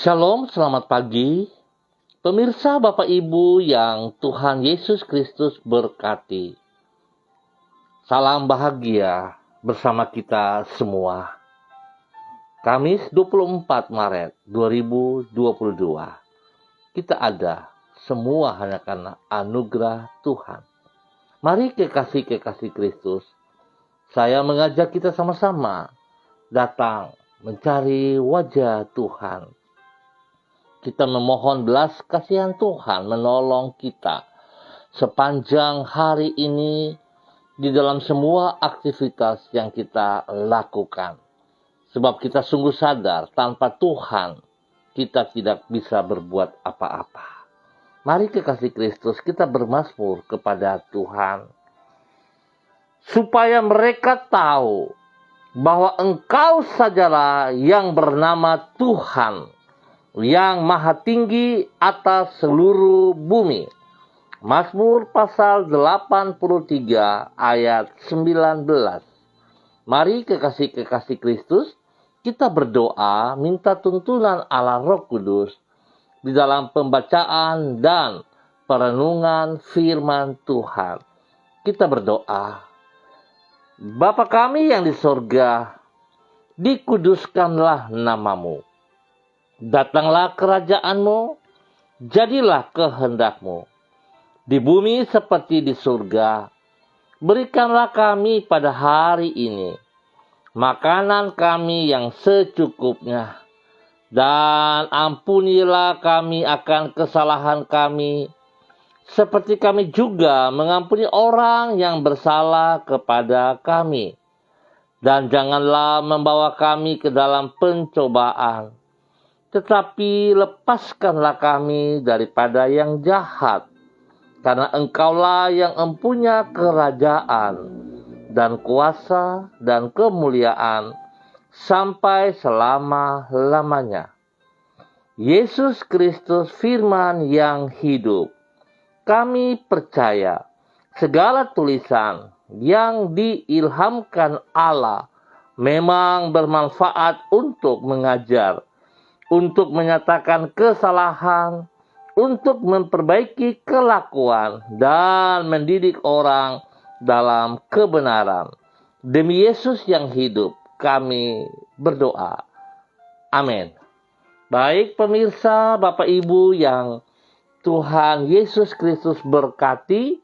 Shalom, selamat pagi. Pemirsa Bapak Ibu yang Tuhan Yesus Kristus berkati. Salam bahagia bersama kita semua. Kamis 24 Maret 2022. Kita ada semua hanya karena anugerah Tuhan. Mari kekasih-kekasih Kristus, saya mengajak kita sama-sama datang mencari wajah Tuhan. Kita memohon belas kasihan Tuhan menolong kita sepanjang hari ini di dalam semua aktivitas yang kita lakukan. Sebab kita sungguh sadar tanpa Tuhan kita tidak bisa berbuat apa-apa. Mari kekasih Kristus kita bermazmur kepada Tuhan. Supaya mereka tahu bahwa Engkau sajalah yang bernama Tuhan, yang maha tinggi atas seluruh bumi. Mazmur pasal 83 ayat 19. Mari kekasih-kekasih Kristus, kita berdoa minta tuntunan Allah Roh Kudus di dalam pembacaan dan perenungan firman Tuhan. Kita berdoa, Bapa kami yang di sorga, dikuduskanlah namamu. Datanglah kerajaan-Mu, jadilah kehendak-Mu. Di bumi seperti di surga, berikanlah kami pada hari ini makanan kami yang secukupnya. Dan ampunilah kami akan kesalahan kami, seperti kami juga mengampuni orang yang bersalah kepada kami. Dan janganlah membawa kami ke dalam pencobaan, tetapi lepaskanlah kami daripada yang jahat. Karena Engkaulah yang empunya kerajaan dan kuasa dan kemuliaan sampai selama-lamanya. Yesus Kristus firman yang hidup. Kami percaya segala tulisan yang diilhamkan Allah memang bermanfaat untuk mengajar, untuk menyatakan kesalahan, untuk memperbaiki kelakuan, dan mendidik orang dalam kebenaran. Demi Yesus yang hidup, kami berdoa. Amin. Baik pemirsa, Bapak Ibu yang Tuhan Yesus Kristus berkati,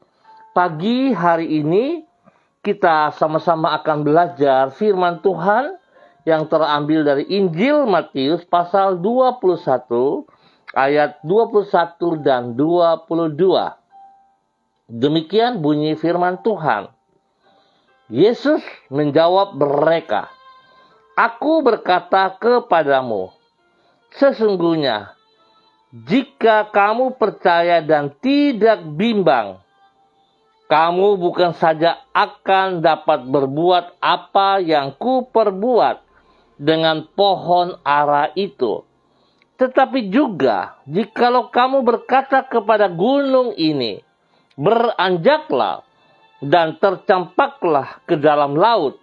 pagi hari ini kita sama-sama akan belajar firman Tuhan yang terambil dari Injil Matius pasal 21 ayat 21 dan 22. Demikian bunyi firman Tuhan. Yesus menjawab mereka, Aku berkata kepadamu, sesungguhnya jika kamu percaya dan tidak bimbang, kamu bukan saja akan dapat berbuat apa yang kuperbuat dengan pohon ara itu, tetapi juga jikalau kamu berkata kepada gunung ini, beranjaklah dan tercampaklah ke dalam laut,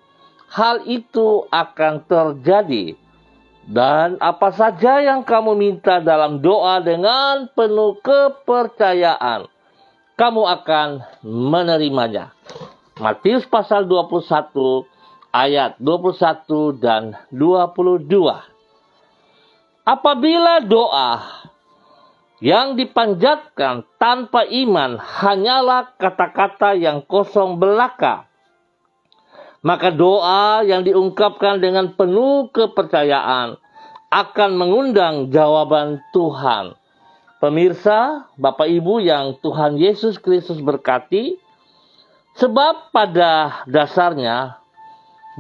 hal itu akan terjadi. Dan apa saja yang kamu minta dalam doa dengan penuh kepercayaan, kamu akan menerimanya. Matius pasal 21 ayat 21 dan 22. Apabila doa yang dipanjatkan tanpa iman hanyalah kata-kata yang kosong belaka, maka doa yang diungkapkan dengan penuh kepercayaan akan mengundang jawaban Tuhan. Pemirsa, Bapak Ibu yang Tuhan Yesus Kristus berkati, sebab pada dasarnya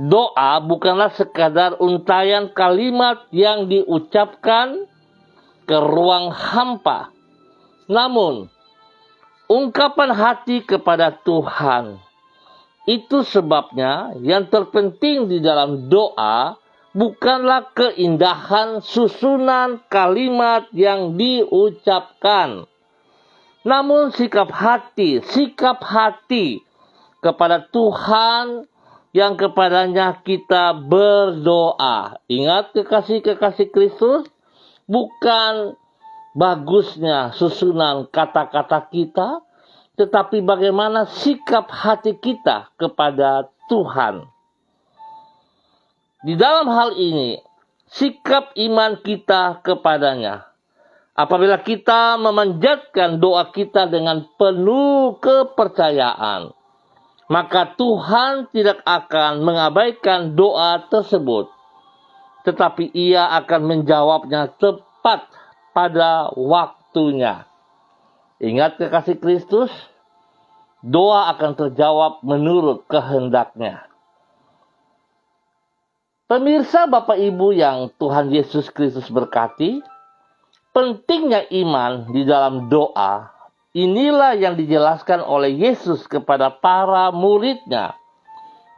doa bukanlah sekadar untaian kalimat yang diucapkan ke ruang hampa, namun ungkapan hati kepada Tuhan. Itu sebabnya yang terpenting di dalam doa bukanlah keindahan susunan kalimat yang diucapkan, namun sikap hati kepada Tuhan yang kepadanya kita berdoa. Ingat kekasih-kekasih Kristus, bukan bagusnya susunan kata-kata kita, tetapi bagaimana sikap hati kita kepada Tuhan. Di dalam hal ini, sikap iman kita kepadanya. Apabila kita memanjatkan doa kita dengan penuh kepercayaan, maka Tuhan tidak akan mengabaikan doa tersebut, tetapi Ia akan menjawabnya tepat pada waktunya. Ingat kekasih Kristus, doa akan terjawab menurut kehendaknya. Pemirsa Bapak Ibu yang Tuhan Yesus Kristus berkati, pentingnya iman di dalam doa, inilah yang dijelaskan oleh Yesus kepada para muridnya.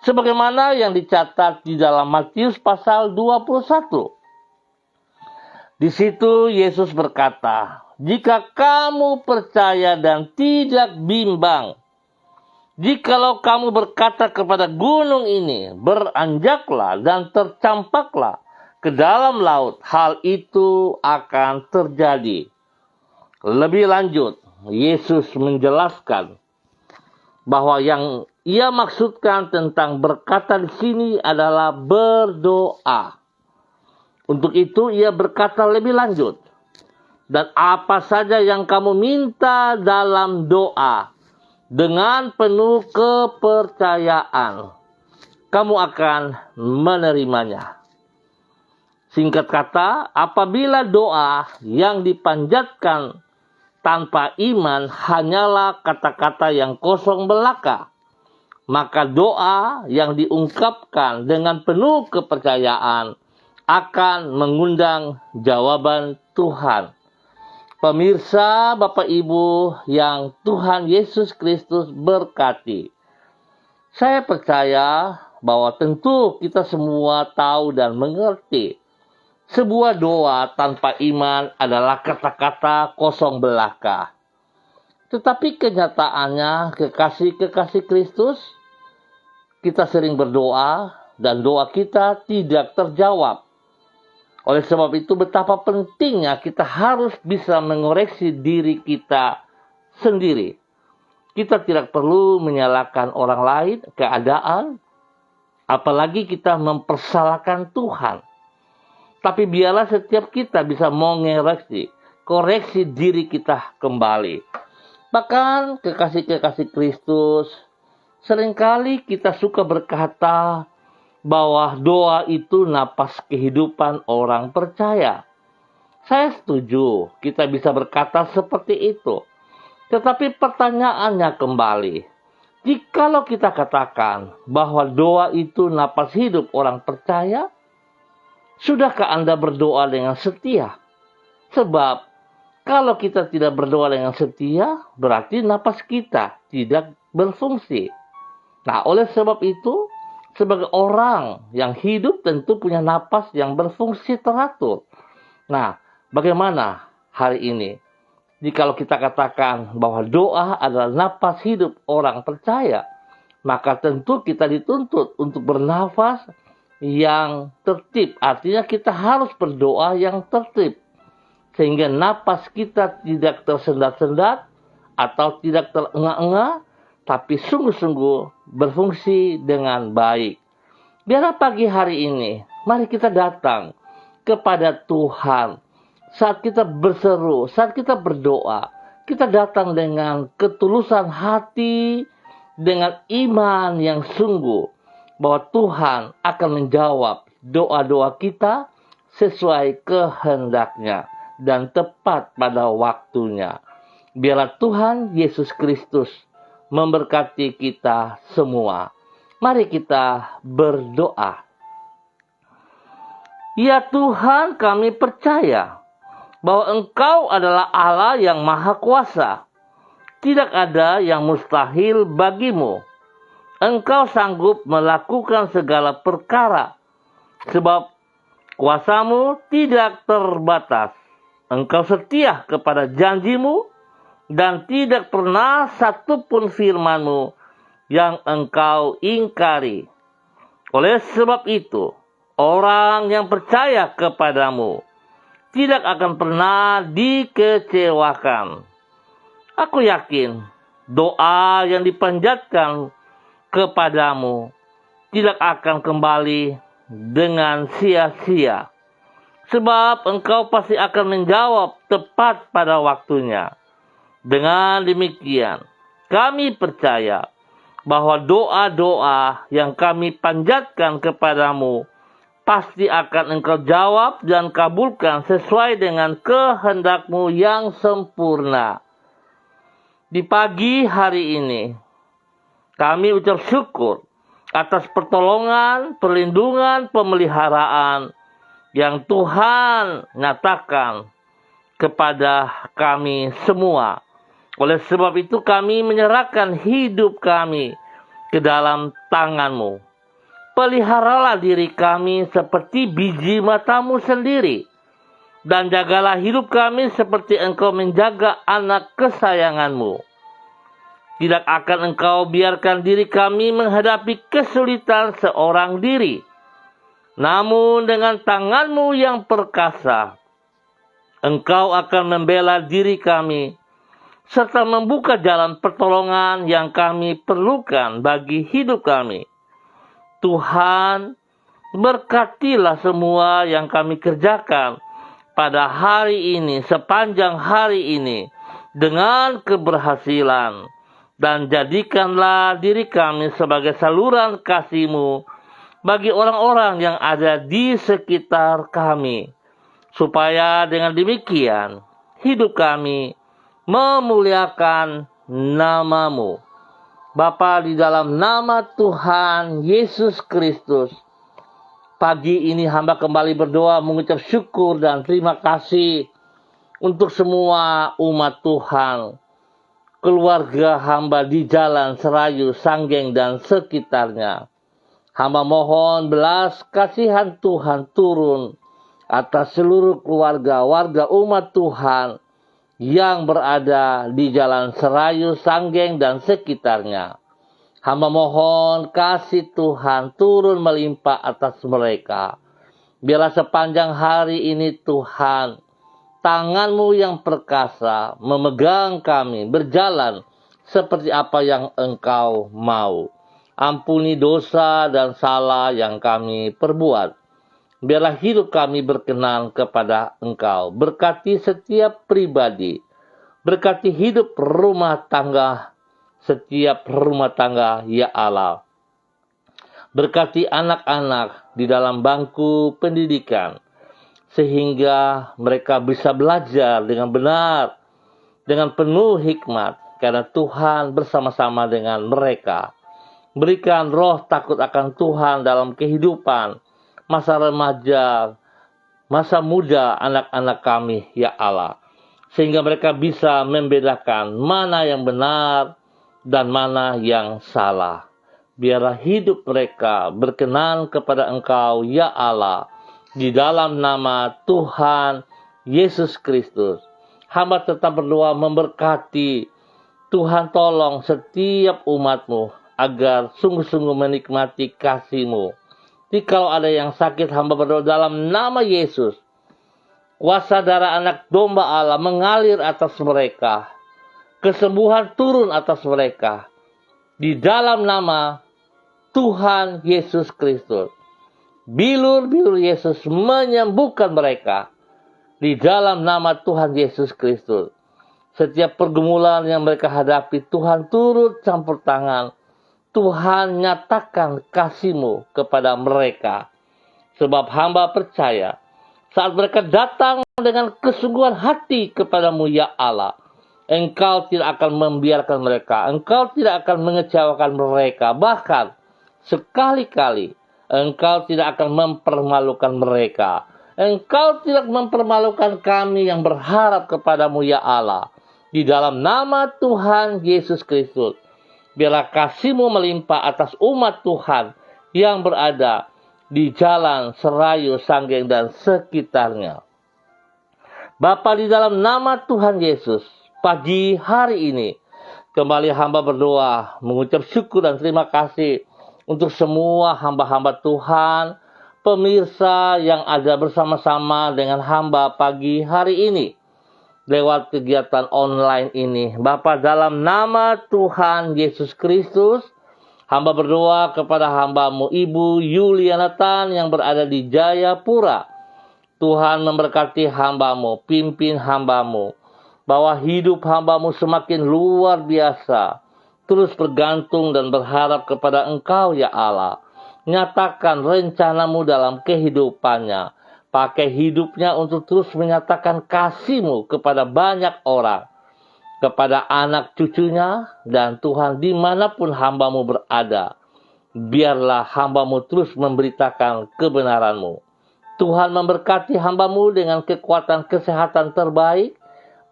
Sebagaimana yang dicatat di dalam Matius pasal 21. Di situ Yesus berkata, "Jika kamu percaya dan tidak bimbang, jikalau kamu berkata kepada gunung ini, beranjaklah dan tercampaklah ke dalam laut, hal itu akan terjadi." Lebih lanjut, Yesus menjelaskan bahwa yang Ia maksudkan tentang berkata di sini adalah berdoa. Untuk itu Ia berkata lebih lanjut, "Dan apa saja yang kamu minta dalam doa, dengan penuh kepercayaan, kamu akan menerimanya." Singkat kata, apabila doa yang dipanjatkan tanpa iman hanyalah kata-kata yang kosong belaka, maka doa yang diungkapkan dengan penuh kepercayaan akan mengundang jawaban Tuhan. Pemirsa Bapak Ibu yang Tuhan Yesus Kristus berkati, saya percaya bahwa tentu kita semua tahu dan mengerti sebuah doa tanpa iman adalah kata-kata kosong belaka. Tetapi kenyataannya, kekasih-kekasih Kristus, kita sering berdoa dan doa kita tidak terjawab. Oleh sebab itu betapa pentingnya kita harus bisa mengoreksi diri kita sendiri. Kita tidak perlu menyalahkan orang lain, keadaan, apalagi kita mempersalahkan Tuhan. Tapi biarlah setiap kita bisa mengoreksi, koreksi diri kita kembali. Bahkan kekasih-kekasih Kristus, seringkali kita suka berkata bahwa doa itu napas kehidupan orang percaya. Saya setuju, kita bisa berkata seperti itu. Tetapi pertanyaannya kembali, jikalau kita katakan bahwa doa itu napas hidup orang percaya, sudahkah Anda berdoa dengan setia? Sebab kalau kita tidak berdoa dengan setia, berarti napas kita tidak berfungsi. Nah, oleh sebab itu, sebagai orang yang hidup tentu punya napas yang berfungsi teratur. Nah, bagaimana hari ini? Jikalau kita katakan bahwa doa adalah napas hidup orang percaya, maka tentu kita dituntut untuk bernafas yang tertib. Artinya kita harus berdoa yang tertib, sehingga napas kita tidak tersendat-sendat atau tidak terengah-engah, tapi sungguh-sungguh berfungsi dengan baik. Biarlah pagi hari ini, mari kita datang kepada Tuhan. Saat kita berseru, saat kita berdoa, kita datang dengan ketulusan hati, dengan iman yang sungguh, bahwa Tuhan akan menjawab doa-doa kita sesuai kehendaknya dan tepat pada waktunya. Biarlah Tuhan Yesus Kristus memberkati kita semua. Mari kita berdoa. Ya Tuhan, kami percaya bahwa Engkau adalah Allah yang Maha Kuasa. Tidak ada yang mustahil bagimu. Engkau sanggup melakukan segala perkara, sebab kuasamu tidak terbatas. Engkau setia kepada janjimu, dan tidak pernah satupun firman-Mu yang Engkau ingkari. Oleh sebab itu, orang yang percaya kepadamu tidak akan pernah dikecewakan. Aku yakin doa yang dipanjatkan kepadamu tidak akan kembali dengan sia-sia, sebab engkau pasti akan menjawab tepat pada waktunya. Dengan demikian, kami percaya bahwa doa-doa yang kami panjatkan kepadamu pasti akan engkau jawab dan kabulkan sesuai dengan kehendakmu yang sempurna. Di pagi hari ini, kami ucap syukur atas pertolongan, perlindungan, pemeliharaan yang Tuhan nyatakan kepada kami semua. Oleh sebab itu kami menyerahkan hidup kami ke dalam tangan-Mu. Peliharalah diri kami seperti biji matamu sendiri, dan jagalah hidup kami seperti Engkau menjaga anak kesayangan-Mu. Tidak akan Engkau biarkan diri kami menghadapi kesulitan seorang diri. Namun dengan tangan-Mu yang perkasa, Engkau akan membela diri kami, serta membuka jalan pertolongan yang kami perlukan bagi hidup kami. Tuhan, berkatilah semua yang kami kerjakan pada hari ini, sepanjang hari ini, dengan keberhasilan. Dan jadikanlah diri kami sebagai saluran kasih-Mu bagi orang-orang yang ada di sekitar kami, supaya dengan demikian hidup kami memuliakan nama-Mu. Bapa, di dalam nama Tuhan Yesus Kristus, pagi ini hamba kembali berdoa mengucap syukur dan terima kasih untuk semua umat Tuhan, keluarga hamba di Jalan Serayu, Sanggeng, dan sekitarnya. Hamba mohon belas kasihan Tuhan turun atas seluruh keluarga, warga umat Tuhan yang berada di Jalan Serayu, Sanggeng, dan sekitarnya. Hamba mohon kasih Tuhan turun melimpah atas mereka. Biarlah sepanjang hari ini Tuhan, tangan-Mu yang perkasa memegang kami berjalan seperti apa yang Engkau mau. Ampuni dosa dan salah yang kami perbuat. Biarlah hidup kami berkenan kepada Engkau. Berkati setiap pribadi. Berkati hidup rumah tangga, setiap rumah tangga, ya Allah. Berkati anak-anak di dalam bangku pendidikan, sehingga mereka bisa belajar dengan benar, dengan penuh hikmat, karena Tuhan bersama-sama dengan mereka. Berikan roh takut akan Tuhan dalam kehidupan masa remaja, masa muda anak-anak kami, ya Allah. Sehingga mereka bisa membedakan mana yang benar dan mana yang salah. Biarlah hidup mereka berkenan kepada Engkau, ya Allah. Di dalam nama Tuhan Yesus Kristus, hamba tetap berdoa memberkati. Tuhan tolong setiap umat-Mu agar sungguh-sungguh menikmati kasih-Mu. Jikalau ada yang sakit, hamba berdoa dalam nama Yesus, kuasa darah anak domba Allah mengalir atas mereka. Kesembuhan turun atas mereka. Di dalam nama Tuhan Yesus Kristus. Bilur-bilur Yesus menyembuhkan mereka di dalam nama Tuhan Yesus Kristus. Setiap pergumulan yang mereka hadapi, Tuhan turut campur tangan. Tuhan nyatakan kasih-Mu kepada mereka. Sebab hamba percaya saat mereka datang dengan kesungguhan hati kepadamu, ya Allah, Engkau tidak akan membiarkan mereka. Engkau tidak akan mengecewakan mereka. Bahkan sekali-kali Engkau tidak akan mempermalukan mereka. Engkau tidak mempermalukan kami yang berharap kepadamu, ya Allah. Di dalam nama Tuhan Yesus Kristus, biarlah kasih-Mu melimpah atas umat Tuhan yang berada di Jalan Serayu, Sanggeng, dan sekitarnya. Bapa, di dalam nama Tuhan Yesus, pagi hari ini, kembali hamba berdoa, mengucap syukur dan terima kasih untuk semua hamba-hamba Tuhan, pemirsa yang ada bersama-sama dengan hamba pagi hari ini lewat kegiatan online ini. Bapa, dalam nama Tuhan Yesus Kristus, hamba berdoa kepada hambamu Ibu Yuliana Tan yang berada di Jayapura. Tuhan memberkati hambamu, pimpin hambamu, bahwa hidup hambamu semakin luar biasa, terus bergantung dan berharap kepada Engkau ya Allah. Nyatakan rencanamu dalam kehidupannya. Pakai hidupnya untuk terus menyatakan kasih-Mu kepada banyak orang. Kepada anak cucunya dan Tuhan dimanapun hambamu berada. Biarlah hambamu terus memberitakan kebenaran-Mu. Tuhan memberkati hambamu dengan kekuatan kesehatan terbaik.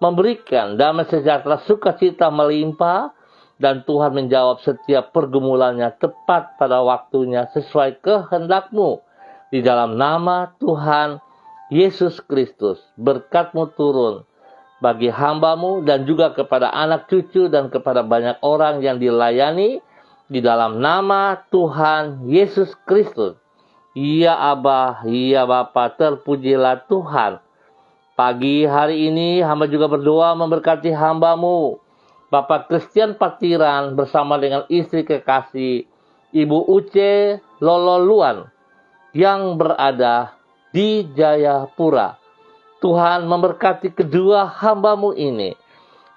Memberikan damai sejahtera sukacita melimpah. Dan Tuhan menjawab setiap pergumulannya tepat pada waktunya sesuai kehendak-Mu. Di dalam nama Tuhan Yesus Kristus, berkat-Mu turun bagi hamba-Mu dan juga kepada anak cucu dan kepada banyak orang yang dilayani. Di dalam nama Tuhan Yesus Kristus. Ya Aba, ya Bapa, terpujilah Tuhan. Pagi hari ini hamba juga berdoa memberkati hamba-Mu, Bapak Christian Patiran bersama dengan istri kekasih Ibu Uce Lololuan yang berada di Jayapura. Tuhan memberkati kedua hamba-Mu ini.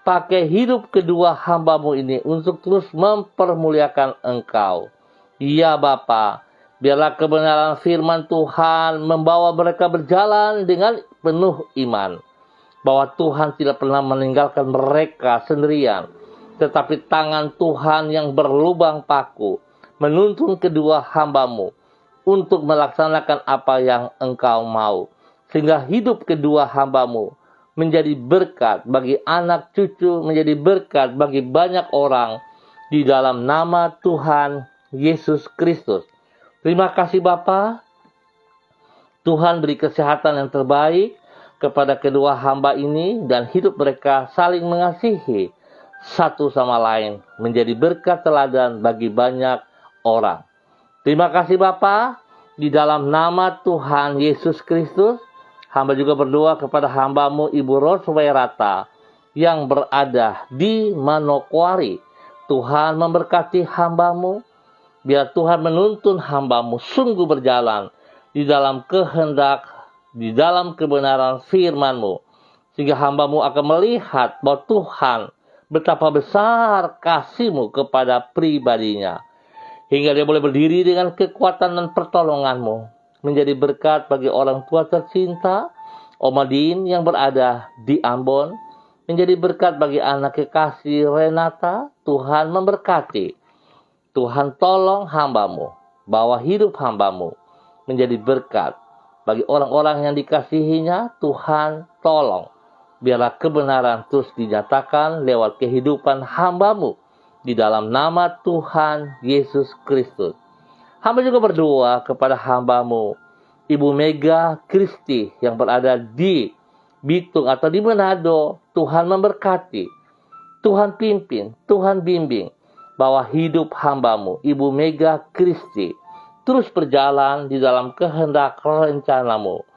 Pakai hidup kedua hamba-Mu ini untuk terus mempermuliakan Engkau. Ya Bapa, biarlah kebenaran firman Tuhan membawa mereka berjalan dengan penuh iman. Bahwa Tuhan tidak pernah meninggalkan mereka sendirian. Tetapi tangan Tuhan yang berlubang paku menuntun kedua hamba-Mu untuk melaksanakan apa yang Engkau mau. Sehingga hidup kedua hamba-Mu menjadi berkat bagi anak cucu, menjadi berkat bagi banyak orang di dalam nama Tuhan Yesus Kristus. Terima kasih Bapa. Tuhan beri kesehatan yang terbaik kepada kedua hamba ini dan hidup mereka saling mengasihi satu sama lain, menjadi berkat teladan bagi banyak orang. Terima kasih Bapa, di dalam nama Tuhan Yesus Kristus, hamba juga berdoa kepada hamba-Mu Ibu Roswairata yang berada di Manokwari. Tuhan memberkati hamba-Mu, biar Tuhan menuntun hamba-Mu sungguh berjalan di dalam kehendak, di dalam kebenaran firman-Mu. Sehingga hamba-Mu akan melihat bahwa Tuhan betapa besar kasih-Mu kepada pribadinya. Hingga dia boleh berdiri dengan kekuatan dan pertolongan-Mu. Menjadi berkat bagi orang tua tercinta, Oma Din yang berada di Ambon. Menjadi berkat bagi anak kekasih Renata. Tuhan memberkati. Tuhan tolong hamba-Mu. Bawa hidup hamba-Mu menjadi berkat bagi orang-orang yang dikasihinya. Tuhan tolong. Biarlah kebenaran terus dinyatakan lewat kehidupan hamba-Mu. Di dalam nama Tuhan Yesus Kristus. Hamba juga berdoa kepada hamba-Mu Ibu Mega Kristi yang berada di Bitung atau di Manado. Tuhan memberkati. Tuhan pimpin. Tuhan bimbing. Bahwa hidup hamba-Mu Ibu Mega Kristi terus berjalan di dalam kehendak rencana-Mu.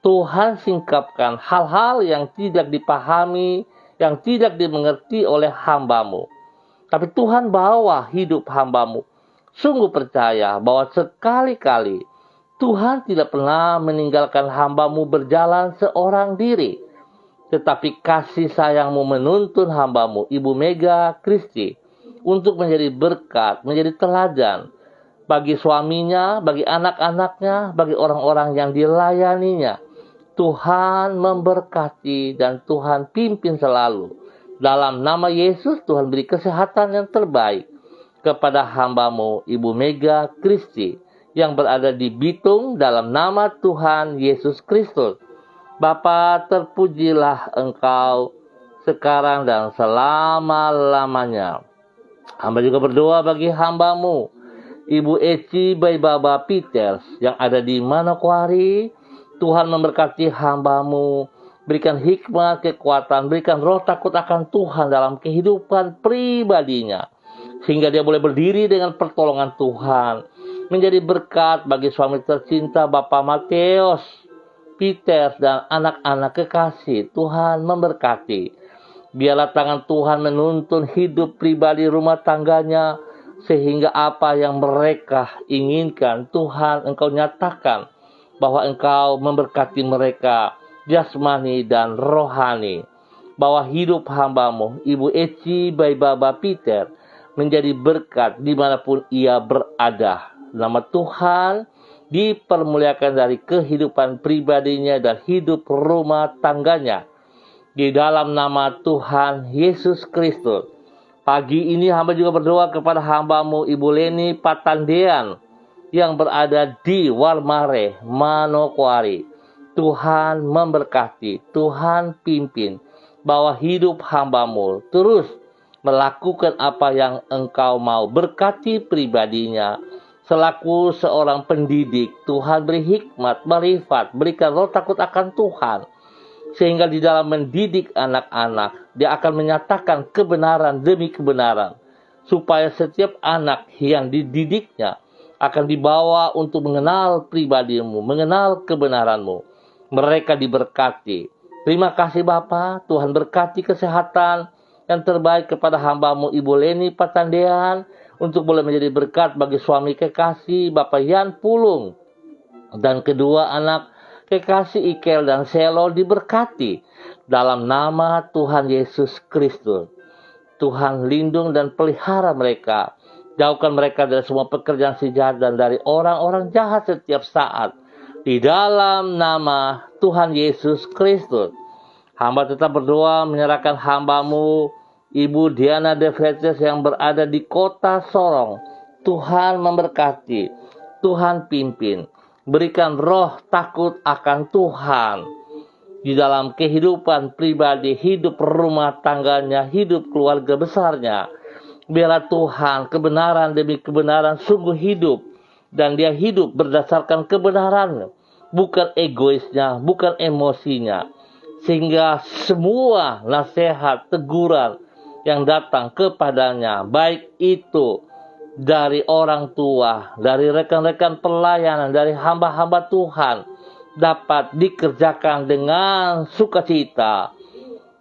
Tuhan singkapkan hal-hal yang tidak dipahami, yang tidak dimengerti oleh hamba-Mu. Tapi Tuhan bawa hidup hamba-Mu. Sungguh percaya bahwa sekali-kali Tuhan tidak pernah meninggalkan hamba-Mu berjalan seorang diri. Tetapi kasih sayang-Mu menuntun hamba-Mu Ibu Mega Kristi untuk menjadi berkat, menjadi teladan bagi suaminya, bagi anak-anaknya, bagi orang-orang yang dilayaninya. Tuhan memberkati dan Tuhan pimpin selalu. Dalam nama Yesus, Tuhan beri kesehatan yang terbaik kepada hamba-Mu Ibu Mega Kristi yang berada di Bitung dalam nama Tuhan Yesus Kristus. Bapa, terpujilah Engkau sekarang dan selama-lamanya. Hamba juga berdoa bagi hamba-Mu Ibu Eci Baibaba Peters yang ada di Manokwari. Tuhan memberkati hamba-Mu, berikan hikmah, kekuatan, berikan roh takut akan Tuhan dalam kehidupan pribadinya. Sehingga dia boleh berdiri dengan pertolongan Tuhan. menjadi berkat bagi suami tercinta Bapak Matius, Peter, dan anak-anak kekasih. Tuhan memberkati. Biarlah tangan Tuhan menuntun hidup pribadi rumah tangganya, sehingga apa yang mereka inginkan, Tuhan Engkau nyatakan bahwa Engkau memberkati mereka jasmani dan rohani. Bahwa hidup hamba-Mu, Ibu Eci by Baba Peter, menjadi berkat dimanapun ia berada. Nama Tuhan dipermuliakan dari kehidupan pribadinya dan hidup rumah tangganya. Di dalam nama Tuhan Yesus Kristus. Pagi ini hamba juga berdoa kepada hamba-Mu Ibu Leni Patandean yang berada di Walmare, Manokwari. Tuhan memberkati, Tuhan pimpin, bahwa hidup hamba-Mu terus melakukan apa yang Engkau mau. Berkati pribadinya. Selaku seorang pendidik, Tuhan beri hikmat, marifat, berikan roh takut akan Tuhan. Sehingga di dalam mendidik anak-anak, dia akan menyatakan kebenaran demi kebenaran. Supaya setiap anak yang dididiknya akan dibawa untuk mengenal pribadi-Mu, mengenal kebenaran-Mu. Mereka diberkati. Terima kasih Bapa, Tuhan berkati kesehatan yang terbaik kepada hamba-Mu Ibu Leni Patandean, untuk boleh menjadi berkat bagi suami kekasih Bapak Yan Pulung dan kedua anak kekasih Ikel dan Selo diberkati dalam nama Tuhan Yesus Kristus. Tuhan lindung dan pelihara mereka, jauhkan mereka dari semua pekerjaan si jahat dan dari orang-orang jahat setiap saat, di dalam nama Tuhan Yesus Kristus. Hamba tetap berdoa menyerahkan hamba-Mu Ibu Diana De Vretes yang berada di kota Sorong. Tuhan memberkati, Tuhan pimpin, berikan roh takut akan Tuhan di dalam kehidupan pribadi, hidup rumah tangganya, hidup keluarga besarnya. Biarlah Tuhan kebenaran demi kebenaran sungguh hidup, dan dia hidup berdasarkan kebenaran, bukan egoisnya, bukan emosinya. Sehingga semua nasihat, teguran yang datang kepadanya, baik itu dari orang tua, dari rekan-rekan pelayanan, dari hamba-hamba Tuhan, dapat dikerjakan dengan sukacita,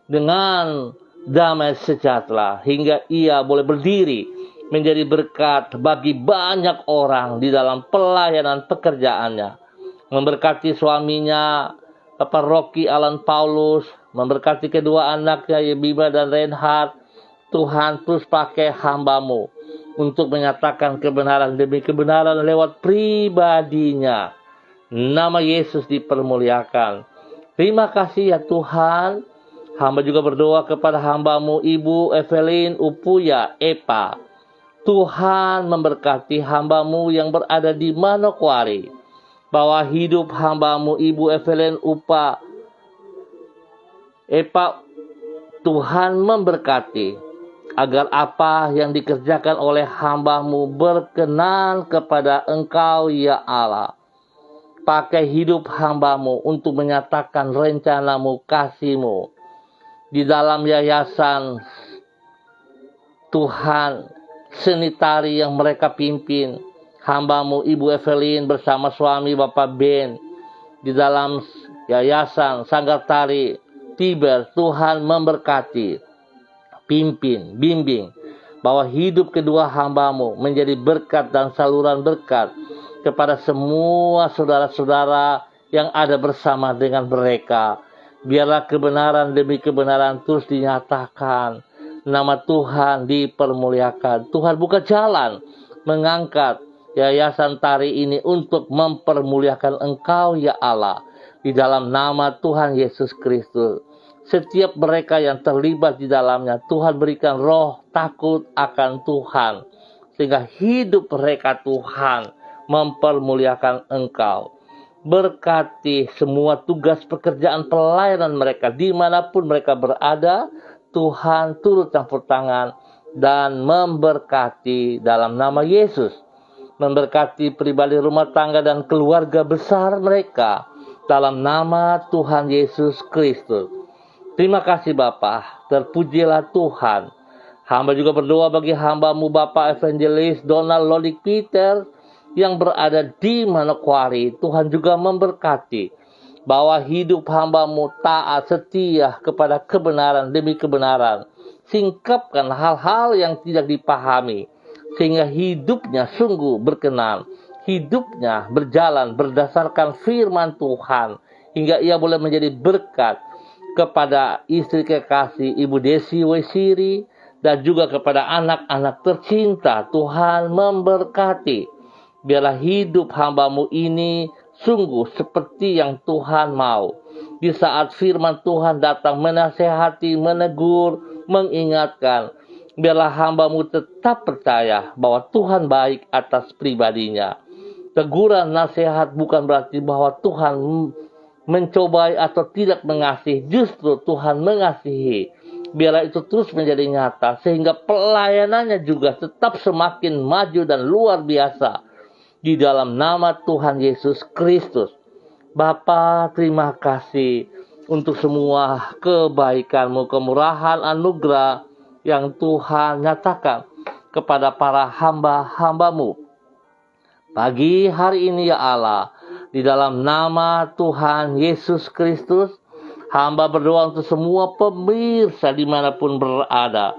dengan damai sejahtera, hingga ia boleh berdiri menjadi berkat bagi banyak orang di dalam pelayanan pekerjaannya. Memberkati suaminya, Bapak Rocky Alan Paulus, memberkati kedua anaknya Yebima dan Reinhard. Tuhan terus pakai hamba-Mu untuk menyatakan kebenaran demi kebenaran lewat pribadinya. Nama Yesus dipermuliakan. Terima kasih ya Tuhan. Hamba juga berdoa kepada hamba-Mu Ibu Evelyn Upuya Epa. Tuhan memberkati hamba-Mu yang berada di Manokwari, bahwa hidup hamba-Mu Ibu Evelyn Upa Epa, Tuhan memberkati, agar apa yang dikerjakan oleh hamba-Mu berkenan kepada Engkau ya Allah. Pakai hidup hamba-Mu untuk menyatakan rencana-Mu, kasih-Mu. Di dalam yayasan Tuhan, seni tari yang mereka pimpin, hamba-Mu Ibu Evelyn bersama suami Bapak Ben, di dalam yayasan Sanggar Tari Tiber, Tuhan memberkati, pimpin, bimbing, bahwa hidup kedua hamba-Mu menjadi berkat dan saluran berkat kepada semua saudara-saudara yang ada bersama dengan mereka. Biarlah kebenaran demi kebenaran terus dinyatakan. Nama Tuhan dipermuliakan. Tuhan buka jalan mengangkat yayasan tari ini untuk mempermuliakan Engkau ya Allah. Di dalam nama Tuhan Yesus Kristus. Setiap mereka yang terlibat di dalamnya, Tuhan berikan roh takut akan Tuhan. Sehingga hidup mereka Tuhan mempermuliakan Engkau. Berkati semua tugas pekerjaan pelayanan mereka dimanapun mereka berada. Tuhan turut campur tangan dan memberkati dalam nama Yesus. Memberkati pribadi rumah tangga dan keluarga besar mereka dalam nama Tuhan Yesus Kristus. Terima kasih Bapa, terpujilah Tuhan. Hamba juga berdoa bagi hamba-Mu Bapak Evangelis Donald Lodik Peter yang berada di Manokwari, Tuhan juga memberkati bahwa hidup hamba-Mu taat setia kepada kebenaran demi kebenaran. Singkapkan hal-hal yang tidak dipahami, sehingga hidupnya sungguh berkenan. Hidupnya berjalan berdasarkan firman Tuhan, hingga ia boleh menjadi berkat kepada istri kekasih Ibu Desi Wesiri, dan juga kepada anak-anak tercinta. Tuhan memberkati. Biarlah hidup hamba-Mu ini sungguh seperti yang Tuhan mau. Di saat firman Tuhan datang menasehati, menegur, mengingatkan, biarlah hamba-Mu tetap percaya bahwa Tuhan baik atas pribadinya. Teguran nasihat bukan berarti bahwa Tuhan mencobai atau tidak mengasihi, justru Tuhan mengasihi. Biarlah itu terus menjadi nyata, sehingga pelayanannya juga tetap semakin maju dan luar biasa. Di dalam nama Tuhan Yesus Kristus. Bapa, terima kasih untuk semua kebaikan-Mu, kemurahan, anugerah yang Tuhan nyatakan kepada para hamba-hamba-Mu. Pagi hari ini ya Allah, di dalam nama Tuhan Yesus Kristus, hamba berdoa untuk semua pemirsa dimanapun berada.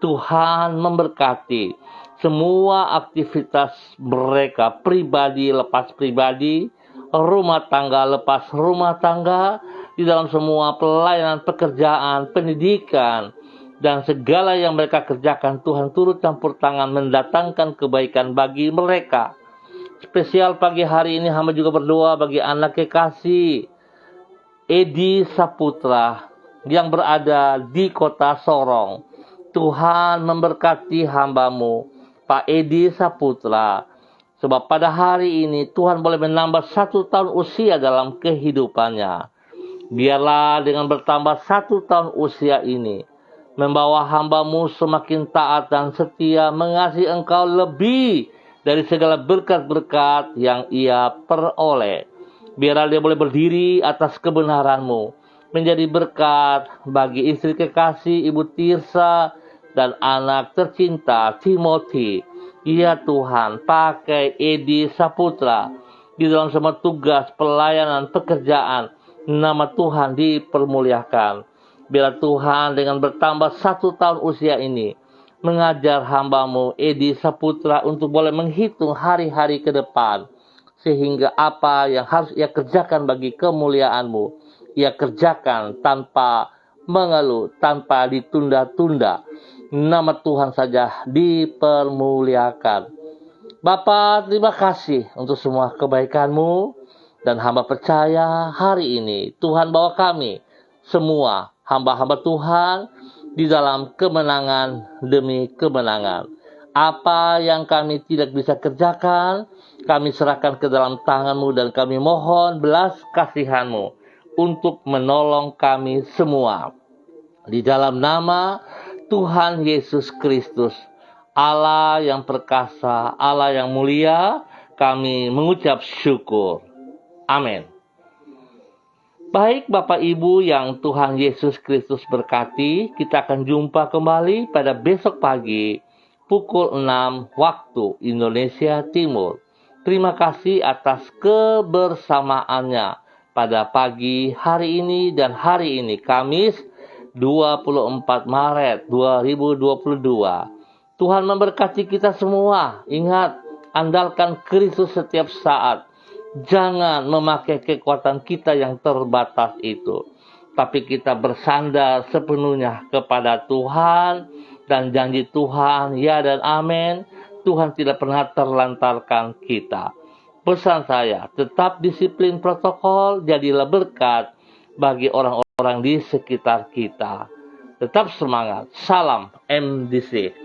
Tuhan memberkati semua aktivitas mereka, pribadi lepas pribadi, rumah tangga lepas rumah tangga, di dalam semua pelayanan, pekerjaan, pendidikan, dan segala yang mereka kerjakan. Tuhan turut campur tangan mendatangkan kebaikan bagi mereka. Spesial pagi hari ini hamba juga berdoa bagi anak kekasih Edi Saputra yang berada di kota Sorong. Tuhan memberkati hamba-Mu, Pak Edi Saputra. Sebab pada hari ini Tuhan boleh menambah 1 tahun usia dalam kehidupannya. Biarlah dengan bertambah 1 tahun usia ini, membawa hamba-Mu semakin taat dan setia, mengasihi Engkau lebih dari segala berkat-berkat yang ia peroleh. Biarlah dia boleh berdiri atas kebenaran-Mu, menjadi berkat bagi istri kekasih Ibu Tirsa dan anak tercinta Timothy. Ya Tuhan, pakai Edi Saputra di dalam semua tugas, pelayanan, pekerjaan. Nama Tuhan dipermuliakan. Biarlah Tuhan dengan bertambah 1 tahun usia ini, mengajar hamba-Mu Edi Saputra untuk boleh menghitung hari-hari ke depan, sehingga apa yang harus ia kerjakan bagi kemuliaan-Mu, ia kerjakan tanpa mengeluh, tanpa ditunda-tunda. Nama Tuhan saja dipermuliakan. Bapa, terima kasih untuk semua kebaikan-Mu, dan hamba percaya hari ini Tuhan bawa kami semua hamba-hamba Tuhan di dalam kemenangan demi kemenangan. Apa yang kami tidak bisa kerjakan, kami serahkan ke dalam tangan-Mu, dan kami mohon belas kasihan-Mu untuk menolong kami semua. Di dalam nama Tuhan Yesus Kristus, Allah yang perkasa, Allah yang mulia, kami mengucap syukur. Amin. Baik Bapak Ibu yang Tuhan Yesus Kristus berkati, kita akan jumpa kembali pada besok pagi pukul 6 waktu Indonesia Timur. Terima kasih atas kebersamaannya pada pagi hari ini dan hari ini, Kamis 24 Maret 2022. Tuhan memberkati kita semua. Ingat, andalkan Kristus setiap saat. Jangan memakai kekuatan kita yang terbatas itu, tapi kita bersandar sepenuhnya kepada Tuhan, dan janji Tuhan ya dan amin. Tuhan tidak pernah terlantarkan kita. Pesan saya, tetap disiplin protokol, jadilah berkat bagi orang-orang di sekitar kita. Tetap semangat. Salam MDC.